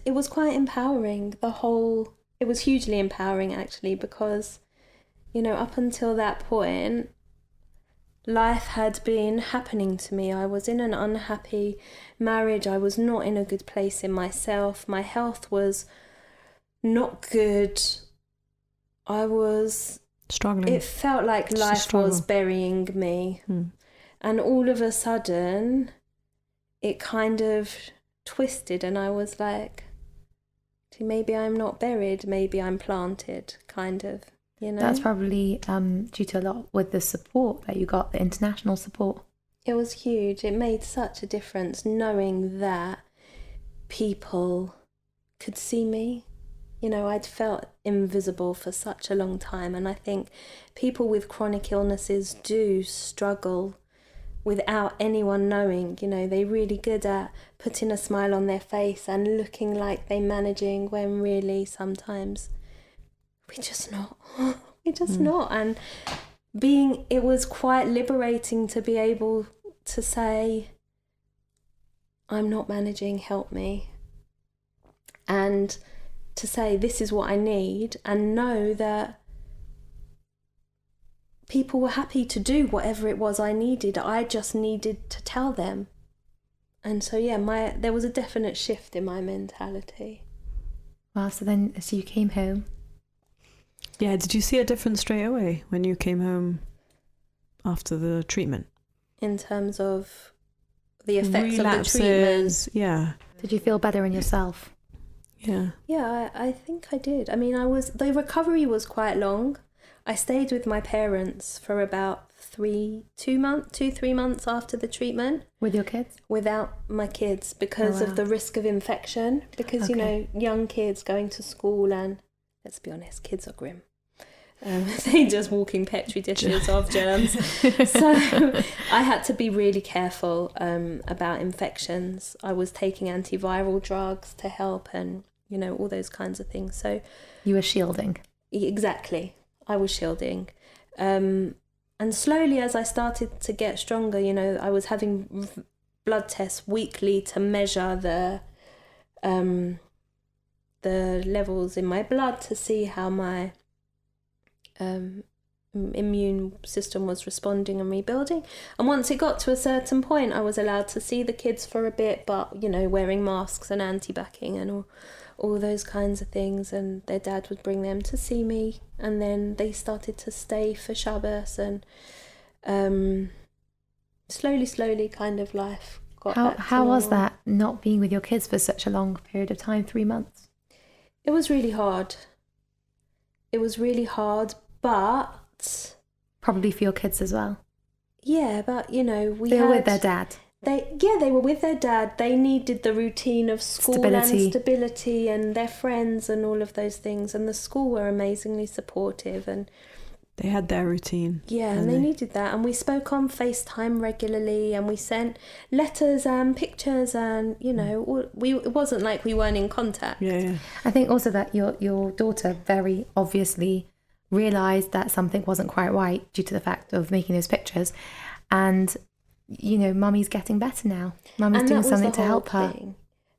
it was quite empowering. It was hugely empowering actually, because, up until that point, life had been happening to me. I was in an unhappy marriage. I was not in a good place in myself. My health was not good. I was struggling. It felt like life was burying me. And all of a sudden, it kind of twisted, and I was like, maybe I'm not buried, maybe I'm planted, kind of, That's probably due to a lot with the support that you got, the international support. It was huge. It made such a difference knowing that people could see me. I'd felt invisible for such a long time, and I think people with chronic illnesses do struggle without anyone knowing. They're really good at putting a smile on their face and looking like they're managing, when really sometimes we're just not. And it was quite liberating to be able to say, I'm not managing, help me. And to say, this is what I need, and know that people were happy to do whatever it was I needed. I just needed to tell them. And so, yeah, there was a definite shift in my mentality. Wow, so you came home. Yeah, did you see a difference straight away when you came home after the treatment? In terms of the effects Relapses, of the treatment? Yeah. Did you feel better in yourself? Yeah. Yeah, I think I did. I mean, the recovery was quite long. I stayed with my parents for about 3 months after the treatment. With your kids? Without my kids, because of the risk of infection. Because, you know, young kids going to school, and let's be honest, kids are grim. They just walking petri dishes of germs. So I had to be really careful about infections. I was taking antiviral drugs to help, and, you know, all those kinds of things. So you were shielding. Exactly. I was shielding. And slowly, as I started to get stronger, you know, I was having blood tests weekly to measure the levels in my blood to see how my immune system was responding and rebuilding. And once it got to a certain point, I was allowed to see the kids for a bit, but, you know, wearing masks and anti-backing and all those kinds of things. And their dad would bring them to see me, and then they started to stay for Shabbos, and slowly kind of life got back to How was normal. that, not being with your kids for such a long period of time, 3 months? It was really hard. But Probably for your kids as well. yeah, but, you know, They were with their dad. They were with their dad. They needed the routine of school and stability and their friends and all of those things. And the school were amazingly supportive, and They had their routine. yeah, and they needed that. And we spoke on FaceTime regularly, and we sent letters and pictures, and, you know, it wasn't like we weren't in contact. Yeah. I think also that your daughter very obviously realised that something wasn't quite right due to the fact of making those pictures. And, you know, mummy's getting better now. Mummy's doing something to help her.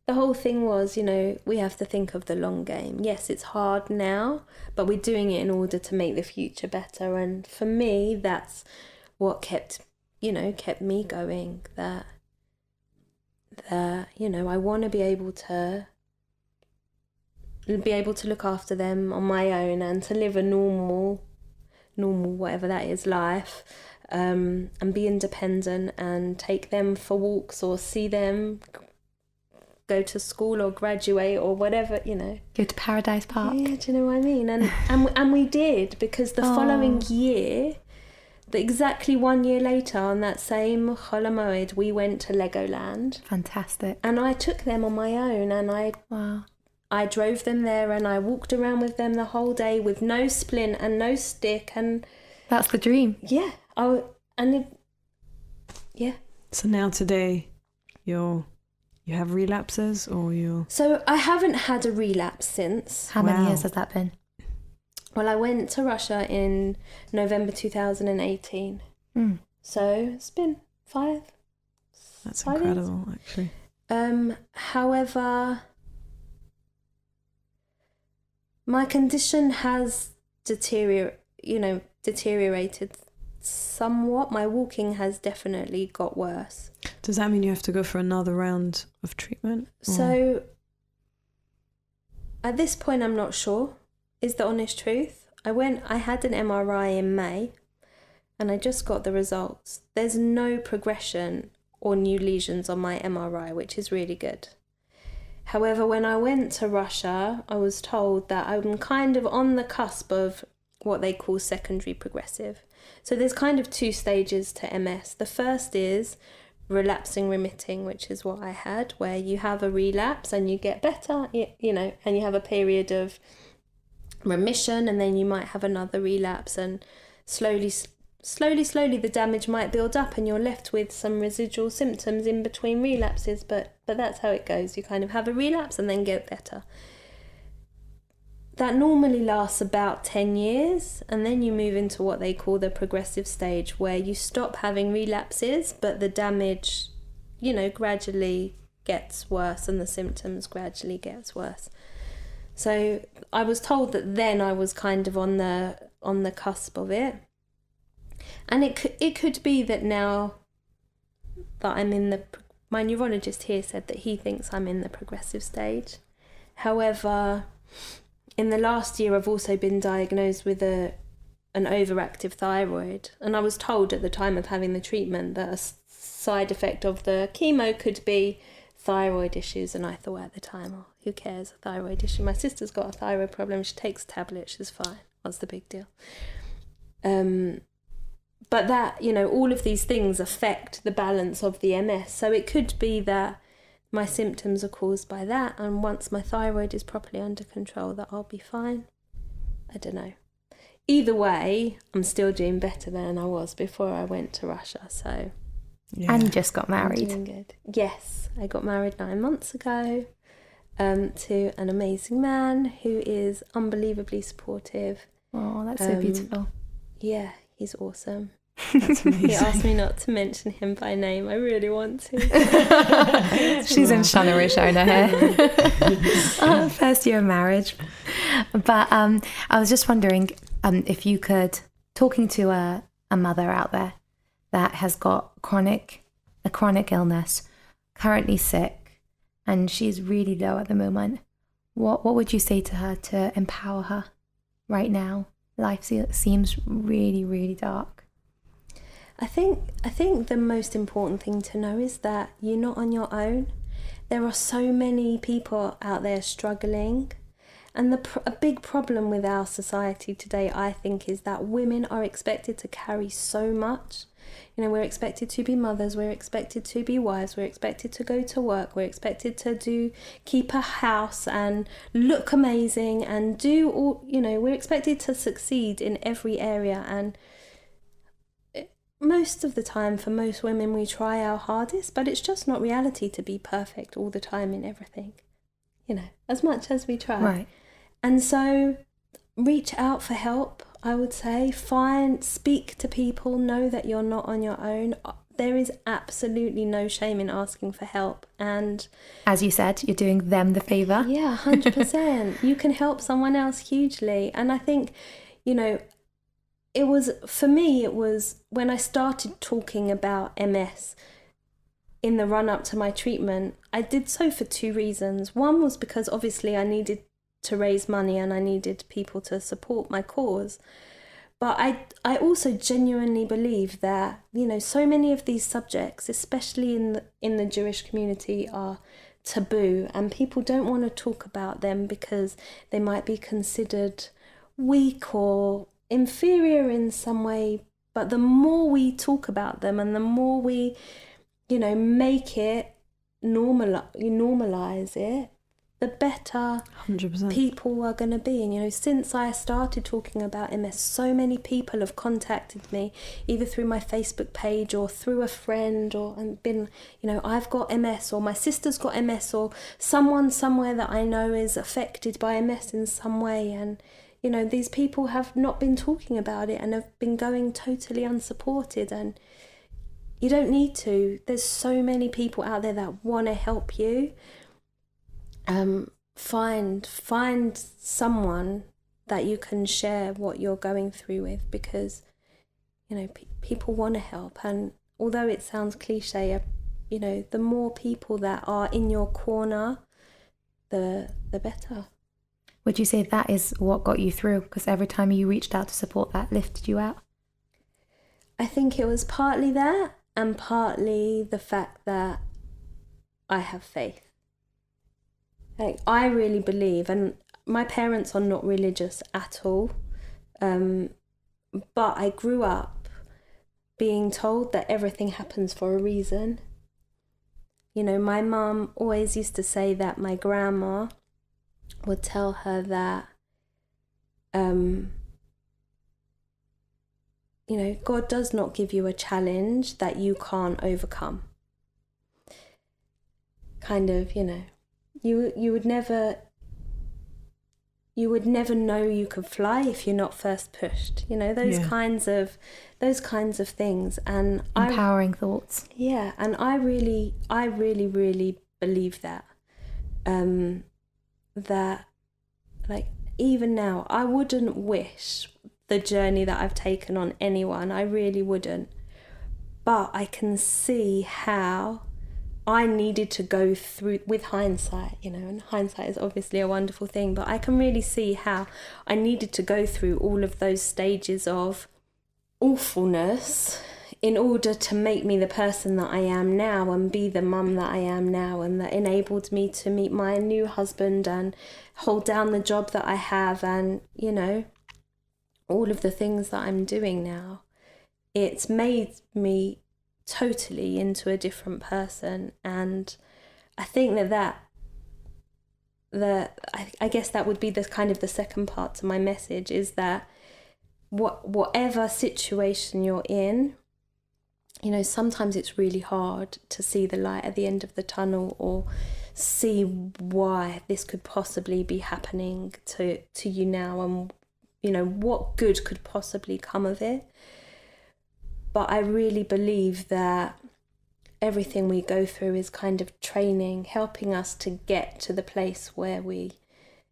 The whole thing was, you know, we have to think of the long game. Yes, it's hard now, but we're doing it in order to make the future better. And for me, that's what kept me going. That you know, I want to be able to look after them on my own, and to live a normal whatever that is life, and be independent, and take them for walks, or see them go to school or graduate or whatever, you know. Go to Paradise Park. Yeah, do you know what I mean? And we did, because the following year, exactly 1 year later, on that same Chol HaMoed, we went to Legoland. Fantastic. And I took them on my own, and I drove them there, and I walked around with them the whole day with no splint and no stick, and that's the dream. Yeah. So now today, you have relapses, or you? So I haven't had a relapse since. How many years has that been? Well, I went to Russia in November 2018. So it's been 5. That's 5 incredible, years. actually. However, my condition has deteriorated somewhat. My walking has definitely got worse. Does that mean you have to go for another round of treatment? So at this point, I'm not sure, is the honest truth. I had an MRI in May, and I just got the results. There's no progression or new lesions on my MRI, which is really good. However, when I went to Russia, I was told that I'm kind of on the cusp of what they call secondary progressive. So there's kind of 2 stages to MS. The first is relapsing remitting, which is what I had, where you have a relapse and you get better, you know, and you have a period of remission, and then you might have another relapse, and slowly the damage might build up, and you're left with some residual symptoms in between relapses, but that's how it goes. You kind of have a relapse and then get better. That normally lasts about 10 years, and then you move into what they call the progressive stage, where you stop having relapses, but the damage, you know, gradually gets worse and the symptoms gradually gets worse. So I was told that then I was kind of on the cusp of it. And it could be that now that I'm in my neurologist here said that he thinks I'm in the progressive stage. However, in the last year I've also been diagnosed with an overactive thyroid, and I was told at the time of having the treatment that a side effect of the chemo could be thyroid issues, and I thought at the time, oh, who cares, a thyroid issue? My sister's got a thyroid problem, she takes tablets, she's fine, what's the big deal? But that, you know, all of these things affect the balance of the MS, so it could be that my symptoms are caused by that, and once my thyroid is properly under control, that I'll be fine. I don't know. Either way, I'm still doing better than I was before I went to Russia, so... Yeah. And you just got married. I'm doing good. Yes, I got married 9 months ago to an amazing man who is unbelievably supportive. Oh, that's so beautiful. Yeah, he's awesome. That's amazing. He asked me not to mention him by name. I really want to. She's in Shona here. First year of marriage. But I was just wondering if you could, talking to a mother out there that has got a chronic illness, currently sick, and she's really low at the moment, what would you say to her to empower her right now? Life seems really, really dark. I think the most important thing to know is that you're not on your own. There are so many people out there struggling. And a big problem with our society today, I think, is that women are expected to carry so much. You know, we're expected to be mothers, we're expected to be wives, we're expected to go to work, we're expected to keep a house and look amazing and do all, you know, we're expected to succeed in every area. And most of the time, for most women, we try our hardest, but it's just not reality to be perfect all the time in everything, you know, as much as we try. Right. And so reach out for help, I would say. Speak to people, know that you're not on your own. There is absolutely no shame in asking for help. And as you said, you're doing them the favour. Yeah, 100%. You can help someone else hugely. And I think, you know, it was when I started talking about MS in the run up to my treatment, I did so for 2 reasons. One was because obviously I needed to raise money and I needed people to support my cause. But I also genuinely believe that, you know, so many of these subjects, especially in the Jewish community, are taboo, and people don't want to talk about them because they might be considered weak or inferior in some way. But the more we talk about them and the more we, you know, make it normalize it, the better 100%. people are going to be. And, you know, since I started talking about MS, so many people have contacted me, either through my Facebook page or through a friend, and been, you know, I've got MS, or my sister's got MS, or someone somewhere that I know is affected by MS in some way. And, you know, these people have not been talking about it and have been going totally unsupported. And you don't need to. There's so many people out there that want to help you. Find someone that you can share what you're going through with, because, you know, people want to help. And although it sounds cliche, you know, the more people that are in your corner, the better. Would you say that is what got you through? Because every time you reached out to support, that lifted you out? I think it was partly that, and partly the fact that I have faith. Like, I really believe, and my parents are not religious at all, but I grew up being told that everything happens for a reason. You know, my mum always used to say that my grandma would tell her that, you know, God does not give you a challenge that you can't overcome. Kind of, you know. You would never know you could fly if you're not first pushed. You know, those kinds of things. And empowering thoughts. Yeah, and I really believe that. That, like, even now, I wouldn't wish the journey that I've taken on anyone. I really wouldn't. But I can see how I needed to go through, with hindsight, you know, and hindsight is obviously a wonderful thing, but I can really see how I needed to go through all of those stages of awfulness in order to make me the person that I am now and be the mum that I am now, and that enabled me to meet my new husband and hold down the job that I have, and, you know, all of the things that I'm doing now. It's made me totally into a different person, and I think I guess that would be the kind of the second part to my message, is that whatever situation you're in, you know, sometimes it's really hard to see the light at the end of the tunnel, or see why this could possibly be happening to you now, and, you know, what good could possibly come of it. But I really believe that everything we go through is kind of training, helping us to get to the place where we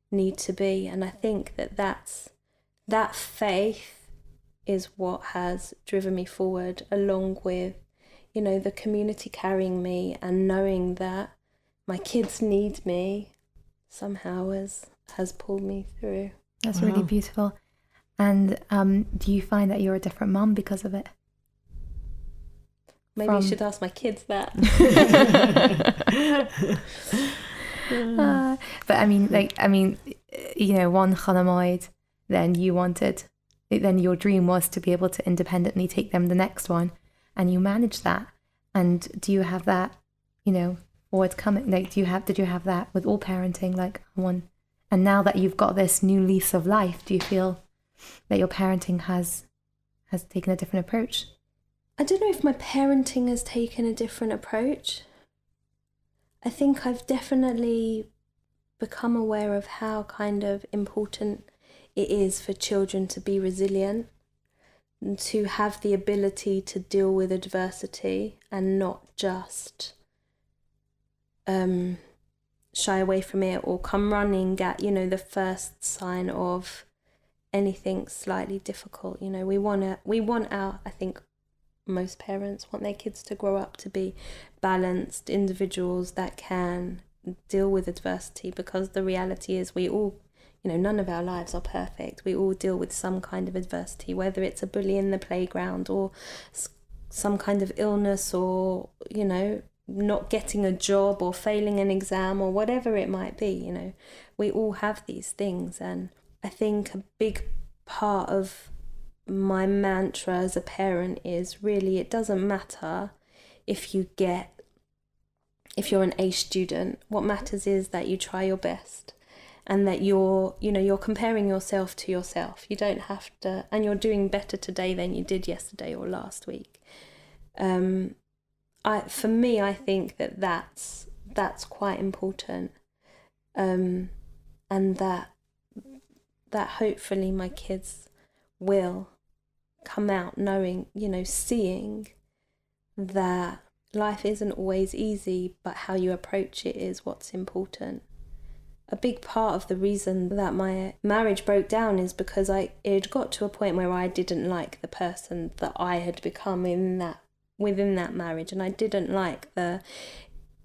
need to be. And I think that faith is what has driven me forward, along with, you know, the community carrying me, and knowing that my kids need me somehow has pulled me through. That's really beautiful. And do you find that you're a different mum because of it? Maybe you should ask my kids that. But I mean, you know, one Chanamoid, then your dream was to be able to independently take them the next one, and you managed that. And do you have that, you know, what's coming? Like, did you have that with all parenting, like one? And now that you've got this new lease of life, do you feel that your parenting has taken a different approach? I don't know if my parenting has taken a different approach. I think I've definitely become aware of how kind of important it is for children to be resilient and to have the ability to deal with adversity and not just shy away from it or come running at, you know, the first sign of anything slightly difficult. You know, we want our, I think, most parents want their kids to grow up to be balanced individuals that can deal with adversity, because the reality is we all, you know, none of our lives are perfect. We all deal with some kind of adversity, whether it's a bully in the playground or some kind of illness, or, you know, not getting a job or failing an exam or whatever it might be. You know, we all have these things. And I think a big part of my mantra as a parent is really, it doesn't matter if you're an A student. What matters is that you try your best, and that you're comparing yourself to yourself. You don't have to, and you're doing better today than you did yesterday or last week. For me, I think that's quite important, and that hopefully my kids will come out knowing, you know, seeing that life isn't always easy, but how you approach it is what's important. A big part of the reason that my marriage broke down is because it got to a point where I didn't like the person that I had become within that marriage, and I didn't like the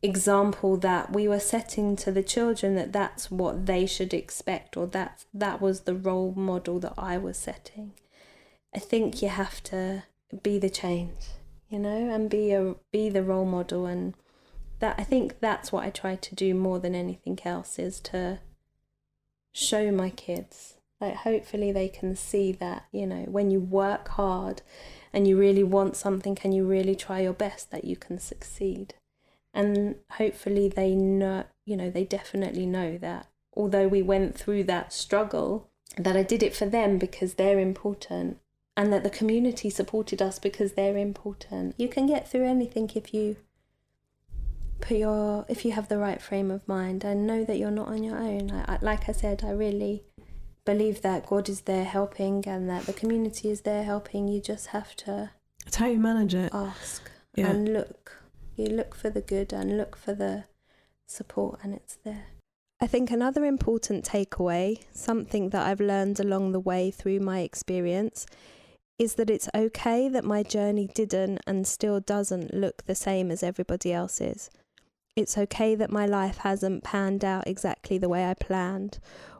example that we were setting to the children, that's what they should expect, or that was the role model that I was setting. I think you have to be the change, you know, and be the role model, and that, I think that's what I try to do more than anything else, is to show my kids, like, hopefully they can see that, you know, when you work hard and you really want something and you really try your best, that you can succeed. And hopefully they know, you know, they definitely know that although we went through that struggle, that I did it for them because they're important, and that the community supported us because they're important. You can get through anything if you have the right frame of mind, and know that you're not on your own. Like I said, I really believe that God is there helping, and that the community is there helping. You just have to... It's how you manage it. Ask and look. You look for the good and look for the support and it's there. I think another important takeaway, something that I've learned along the way through my experience, is that it's okay that my journey didn't and still doesn't look the same as everybody else's. It's okay that my life hasn't panned out exactly the way I planned,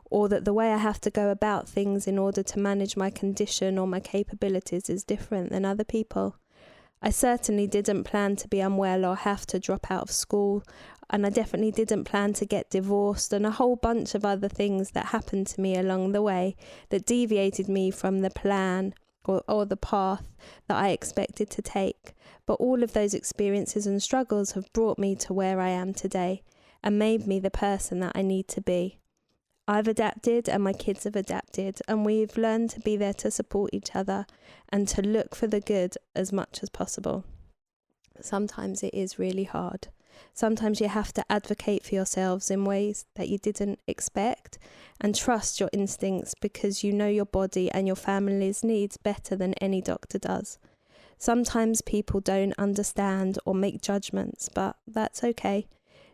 or that the way I have to go about things in order to manage my condition or my capabilities is different than other people. I certainly didn't plan to be unwell or have to drop out of school, and I definitely didn't plan to get divorced, and a whole bunch of other things that happened to me along the way that deviated me from the plan or the path that I expected to take. But all of those experiences and struggles have brought me to where I am today and made me the person that I need to be. I've adapted and my kids have adapted, and we've learned to be there to support each other and to look for the good as much as possible. Sometimes it is really hard. Sometimes you have to advocate for yourselves in ways that you didn't expect and trust your instincts because you know your body and your family's needs better than any doctor does. Sometimes people don't understand or make judgments, but that's okay.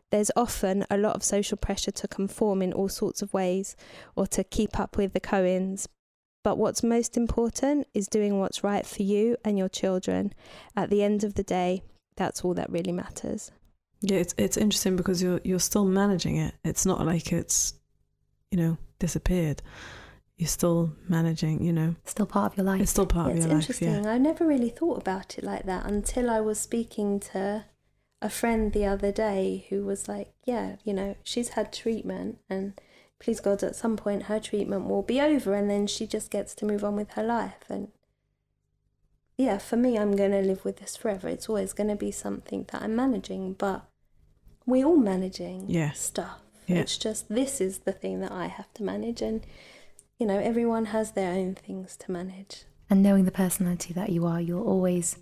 There's often a lot of social pressure to conform in all sorts of ways or to keep up with the Cohens. But what's most important is doing what's right for you and your children. At the end of the day, that's all that really matters. Yeah, it's interesting because you're still managing it. It's not like it's, disappeared. You're still managing, Still part of your life. It's still part of your life. It's interesting. I never really thought about it like that until I was speaking to a friend the other day who was like, yeah, she's had treatment and please God, at some point her treatment will be over and then she just gets to move on with her life. And yeah, for me, I'm going to live with this forever. It's always going to be something that I'm managing, but we're all managing stuff. Yeah. It's just, this is the thing that I have to manage, and, everyone has their own things to manage. And knowing the personality that you are, you'll always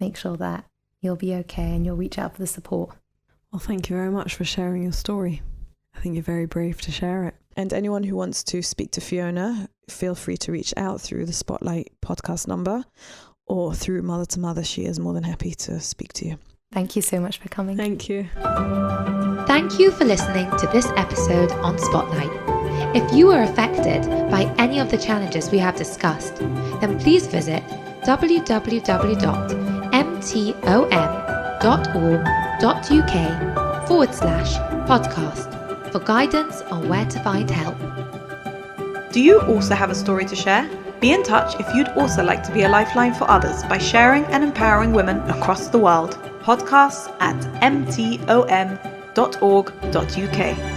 make sure that you'll be okay and you'll reach out for the support. Well, thank you very much for sharing your story. I think you're very brave to share it. And anyone who wants to speak to Fiona, feel free to reach out through the Spotlight podcast number or through Mother to Mother. She is more than happy to speak to you. Thank you so much for coming. Thank you. Thank you for listening to this episode on Spotlight. If you are affected by any of the challenges we have discussed, then please visit www.mtom.org.uk/podcast for guidance on where to find help. Do you also have a story to share? Be in touch if you'd also like to be a lifeline for others by sharing and empowering women across the world. Podcasts@mtom.org.uk.